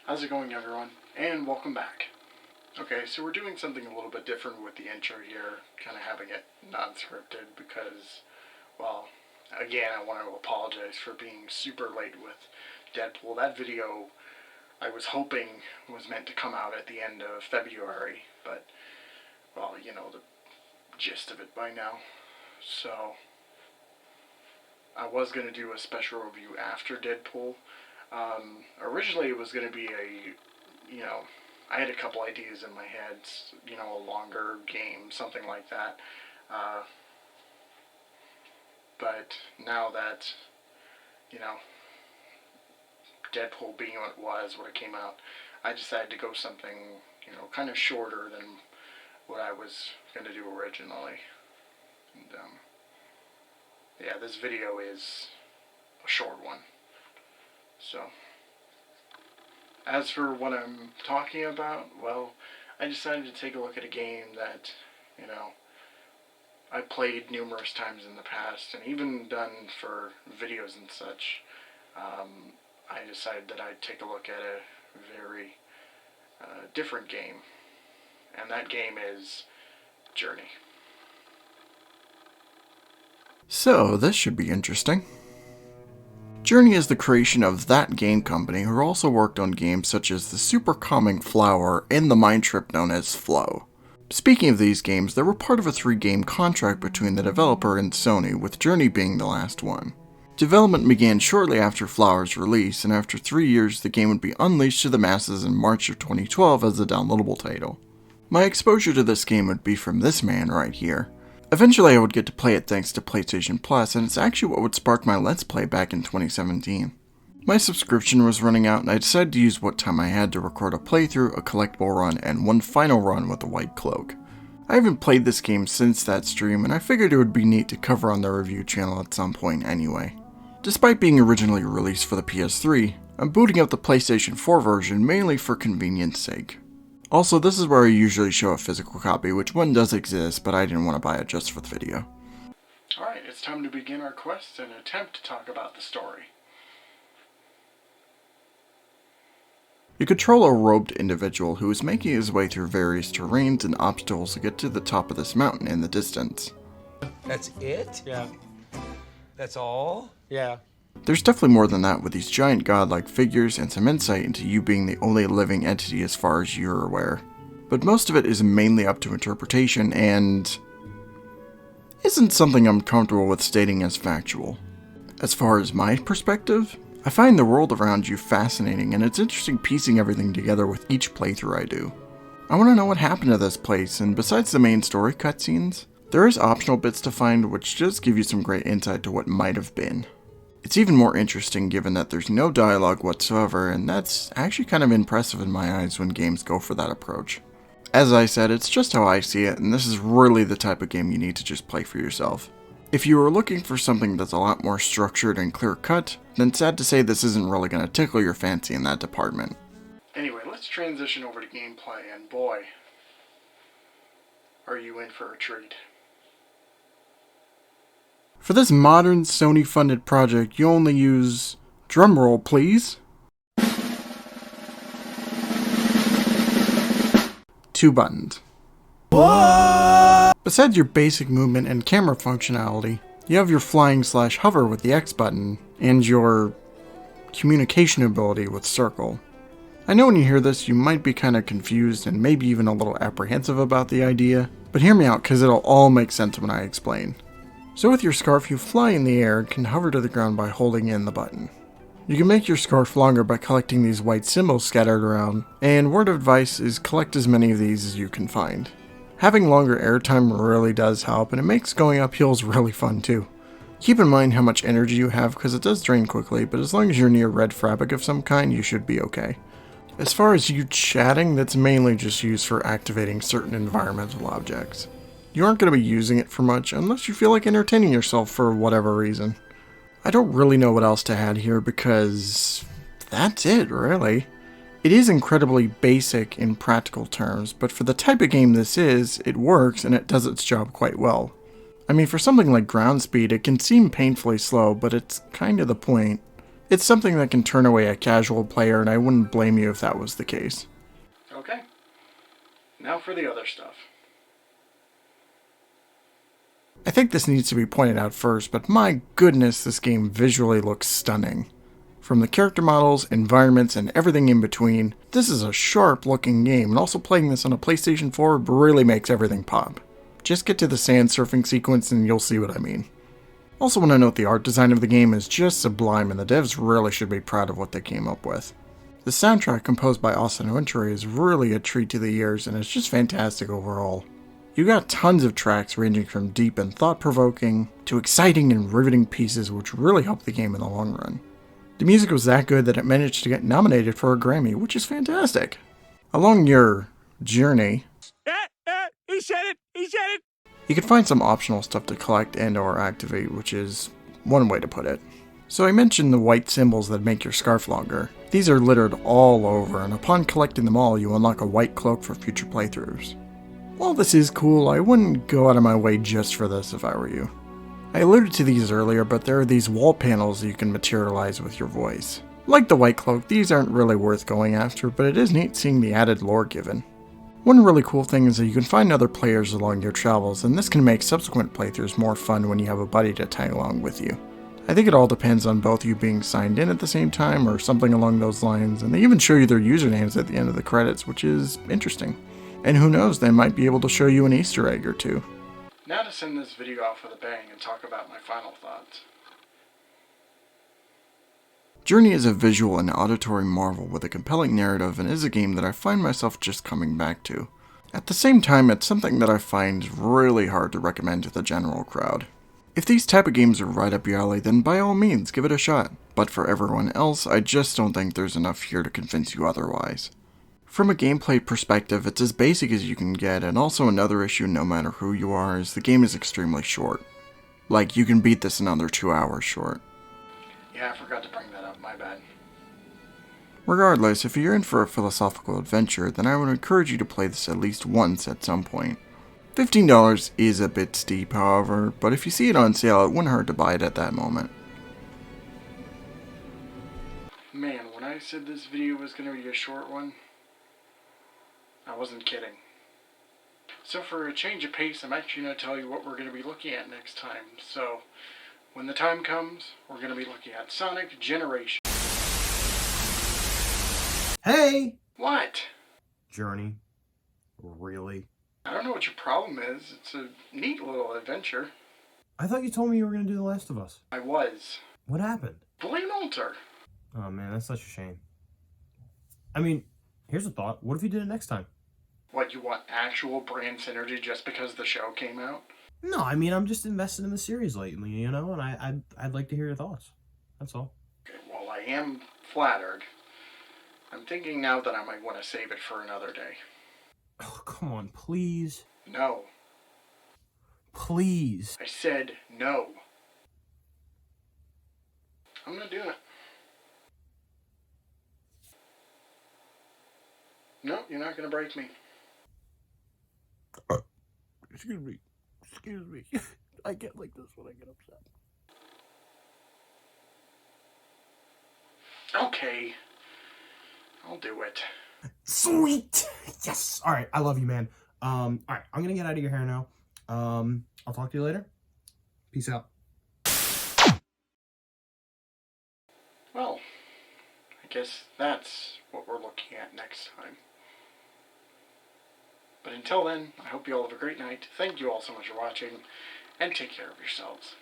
How's it going, everyone? And welcome back. Okay, so we're doing something a little bit different with the intro here, kind of having it non-scripted because, well, again, I want to apologize for being super late with Deadpool. That video I was hoping was meant to come out at the end of February, but, well, you know the gist of it by now. So, I was going to do a special review after Deadpool. Originally it was going to be I had a couple ideas in my head, a longer game, something like that. But now that, Deadpool being what it was, what it came out, I decided to go something, kind of shorter than what I was going to do originally. And, yeah, this video is a short one. So, as for what I'm talking about, well, I decided to take a look at a game that, I played numerous times in the past, and even done for videos and such. I decided that I'd take a look at a very different game, and that game is Journey. So, this should be interesting. Journey is the creation of That Game Company, who also worked on games such as the super calming Flower and the mind trip known as Flow. Speaking of these games, they were part of a 3-game contract between the developer and Sony, with Journey being the last one. Development began shortly after Flower's release, and after 3 years the game would be unleashed to the masses in March of 2012 as a downloadable title. My exposure to this game would be from this man right here. Eventually I would get to play it thanks to PlayStation Plus, and it's actually what would spark my Let's Play back in 2017. My subscription was running out, and I decided to use what time I had to record a playthrough, a collectible run, and one final run with the White Cloak. I haven't played this game since that stream, and I figured it would be neat to cover on the review channel at some point anyway. Despite being originally released for the PS3, I'm booting up the PlayStation 4 version mainly for convenience sake. Also, this is where I usually show a physical copy, which one does exist, but I didn't want to buy it just for the video. Alright, it's time to begin our quest and attempt to talk about the story. You control a robed individual who is making his way through various terrains and obstacles to get to the top of this mountain in the distance. That's it? Yeah. That's all? Yeah. There's definitely more than that with these giant godlike figures and some insight into you being the only living entity as far as you're aware. But most of it is mainly up to interpretation and isn't something I'm comfortable with stating as factual. As far as my perspective, I find the world around you fascinating, and it's interesting piecing everything together with each playthrough I do. I want to know what happened to this place, and besides the main story cutscenes, there is optional bits to find which just give you some great insight to what might have been. It's even more interesting given that there's no dialogue whatsoever, and that's actually kind of impressive in my eyes when games go for that approach. As I said, it's just how I see it, and this is really the type of game you need to just play for yourself. If you are looking for something that's a lot more structured and clear-cut, then sad to say this isn't really going to tickle your fancy in that department. Anyway, let's transition over to gameplay, and boy, are you in for a treat. For this modern Sony-funded project, you only use, drumroll please, 2 buttons. What? Besides your basic movement and camera functionality, you have your flying/hover with the X button, and your communication ability with circle. I know when you hear this you might be kind of confused and maybe even a little apprehensive about the idea, but hear me out because it'll all make sense when I explain. So with your scarf, you fly in the air and can hover to the ground by holding in the button. You can make your scarf longer by collecting these white symbols scattered around, and word of advice is collect as many of these as you can find. Having longer airtime really does help, and it makes going up hills really fun too. Keep in mind how much energy you have because it does drain quickly, but as long as you're near red fabric of some kind, you should be okay. As far as you chatting, that's mainly just used for activating certain environmental objects. You aren't going to be using it for much unless you feel like entertaining yourself for whatever reason. I don't really know what else to add here because that's it, really. It is incredibly basic in practical terms, but for the type of game this is, it works and it does its job quite well. I mean, for something like ground speed, it can seem painfully slow, but it's kind of the point. It's something that can turn away a casual player, and I wouldn't blame you if that was the case. Okay. Now for the other stuff. I think this needs to be pointed out first, but my goodness, this game visually looks stunning. From the character models, environments, and everything in between, this is a sharp looking game, and also playing this on a PlayStation 4 really makes everything pop. Just get to the sand surfing sequence and you'll see what I mean. Also want to note the art design of the game is just sublime, and the devs really should be proud of what they came up with. The soundtrack composed by Austin Wintory is really a treat to the ears, and it's just fantastic overall. You got tons of tracks ranging from deep and thought-provoking to exciting and riveting pieces which really help the game in the long run. The music was that good that it managed to get nominated for a Grammy, which is fantastic. Along your journey, He said it! He said it! you can find some optional stuff to collect and or activate, which is one way to put it. So I mentioned the white symbols that make your scarf longer. These are littered all over, and upon collecting them all, you unlock a white cloak for future playthroughs. While this is cool, I wouldn't go out of my way just for this if I were you. I alluded to these earlier, but there are these wall panels you can materialize with your voice. Like the white cloak, these aren't really worth going after, but it is neat seeing the added lore given. One really cool thing is that you can find other players along your travels, and this can make subsequent playthroughs more fun when you have a buddy to tag along with you. I think it all depends on both you being signed in at the same time or something along those lines, and they even show you their usernames at the end of the credits, which is interesting. And who knows, they might be able to show you an Easter egg or two. Now to send this video off with a bang and talk about my final thoughts. Journey is a visual and auditory marvel with a compelling narrative, and is a game that I find myself just coming back to. At the same time, it's something that I find really hard to recommend to the general crowd. If these type of games are right up your alley, then by all means, give it a shot. But for everyone else, I just don't think there's enough here to convince you otherwise. From a gameplay perspective, it's as basic as you can get, and also another issue no matter who you are is the game is extremely short. Like, you can beat this in under 2 hours short. Yeah, I forgot to bring that up, my bad. Regardless, if you're in for a philosophical adventure, then I would encourage you to play this at least once at some point. $15 is a bit steep, however, but if you see it on sale, it wouldn't hurt to buy it at that moment. Man, when I said this video was going to be a short one, I wasn't kidding. So for a change of pace, I'm actually going to tell you what we're going to be looking at next time. So, when the time comes, we're going to be looking at Sonic Generation. Hey! What? Journey. Really? I don't know what your problem is. It's a neat little adventure. I thought you told me you were going to do The Last of Us. I was. What happened? Blame Alter. Oh man, that's such a shame. I mean, here's a thought. What if you did it next time? What, you want actual brand synergy just because the show came out? No, I mean, I'm just invested in the series lately, you know, and I'd like to hear your thoughts. That's all. Okay, well, I am flattered. I'm thinking now that I might want to save it for another day. Oh, come on, please. No. Please. I said no. I'm gonna do it. No, you're not gonna break me. Excuse me. Excuse me. I get like this when I get upset. Okay. I'll do it. Sweet! Yes! Alright, I love you, man. Alright, I'm gonna get out of your hair now. I'll talk to you later. Peace out. Well, I guess that's what we're looking at next time. But until then, I hope you all have a great night. Thank you all so much for watching, and take care of yourselves.